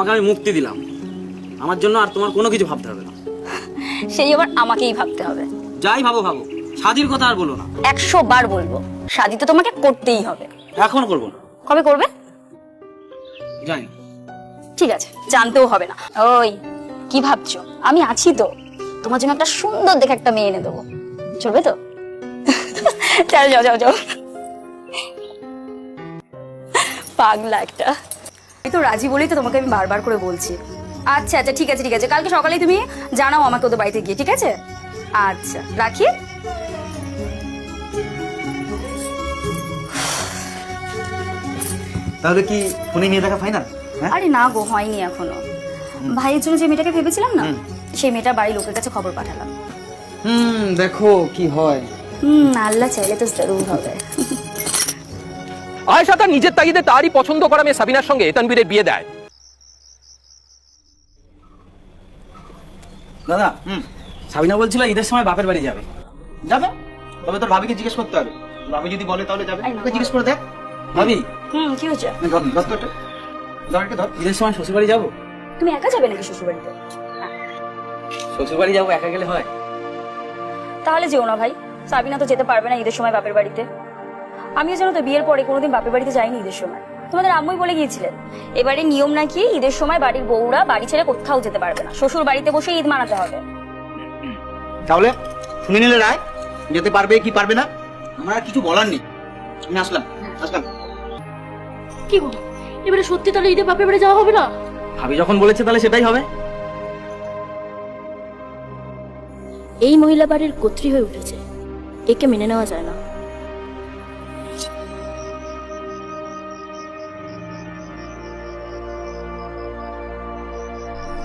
তোমাকে আমি মুক্তি দিলাম, আমার জন্য আর তোমার কোনো কিছু ভাবতে হবে না। সেই আবার আমাকেই ভাবতে হবে? যাই ভাবো ভাবো, শাদির কথা আর বলো না। 100 বার বলবো, শাদি তো তোমাকে করতেই হবে। এখন করবো না। কবে করবে? জানি না। ঠিক আছে, জানতেও হবে না। ওই কি ভাবছো, আমি আছি তো, তোমার জন্য একটা সুন্দর দেখে একটা মেয়ে এনে দেবো, চলবে তো? চল যাও যাও যাও, পাগলা একটা। আমি তো রাজি বলেই তো তোমাকে আমি বারবার করে বলছি। আচ্ছা আচ্ছা ঠিক আছে ঠিক আছে, কালকে সকালেই তুমি জানাও আমাকে ওদের বাড়িতে গিয়ে, ঠিক আছে? আচ্ছা রাখি। তাহলে কি ফোনে নিয়ে দেখা ফাইনাল? আরে না গো, হয়নি এখনো। ভাইয়ের জন্য যে মেয়েটাকে ভেবেছিলাম না, সেই মেয়েটার বাড়ির লোকের কাছে খবর পাঠালাম। দেখো কি হয়। আল্লাহ চাইলে তো জরুর হবে। আয়েশা তার নিজের তাগিদে তারই পছন্দ করা মেয়ে সাবিনার সঙ্গে তানভীরের বিয়ে দেয়। দাদা সাবিনা বলছিল ঈদের সময় বাপের বাড়ি যাবে। যাবে, তবে তোর ভাবিকে জিজ্ঞেস করতে হবে। ভাবি যদি বলে তাহলে যাবে। ওকে জিজ্ঞেস করে দেখ। ভাবি কি হয়েছে? ঈদের সময় শ্বশুর বাড়ি যাবো। তুমি একা যাবে নাকি শ্বশুর বাড়িতে? শ্বশুর বাড়ি যাবো, একা গেলে হয়? তাহলে যেও না ভাই, সাবিনা তো যেতে পারবে না ঈদের সময় বাপের বাড়িতে। আমিও জানো তো বিয়ের পরে কোনোদিন বাপের বাড়িতে যাইনি ঈদের সময়। তোমাদের আম্মুই বলে গিয়েছিলেন এবারে নিয়ম নাকি ঈদের সময় বাড়ির বউরা বাড়ি ছেড়ে কোথাও যেতে পারবে না, শ্বশুর বাড়িতে বসে ঈদ মানাতে হবে। তাহলে শুনে নিলে রায়, যেতে পারবে কি পারবে না আমার আর কিছু বলার নেই। আমি আসলাম। কি গো, এবারে সত্যি তাহলে ঈদে বাপের বাড়ি যাওয়া হবে না? ভাবি যখন বলেছে তাহলে সেটাই হবে। এই মহিলা বাড়ির কর্ত্রী হয়ে উঠেছে, একে মেনে নেওয়া যায় না।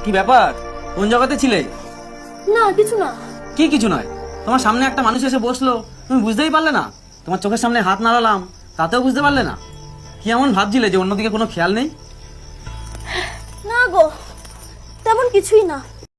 কি ব্যাপার, কোন জগতে ছিলে? না কিছু না। কি কিছু নয়, তোমার সামনে একটা মানুষ এসে বসলো, তুমি বুঝতেই পারলে না? তোমার চোখের সামনে হাত নাড়ালাম, তাতেও বুঝতে পারলে না? কি এমন ভাবছিলে যে অন্যদিকে কোনো খেয়াল নেই? না গো, তেমন কিছুই না।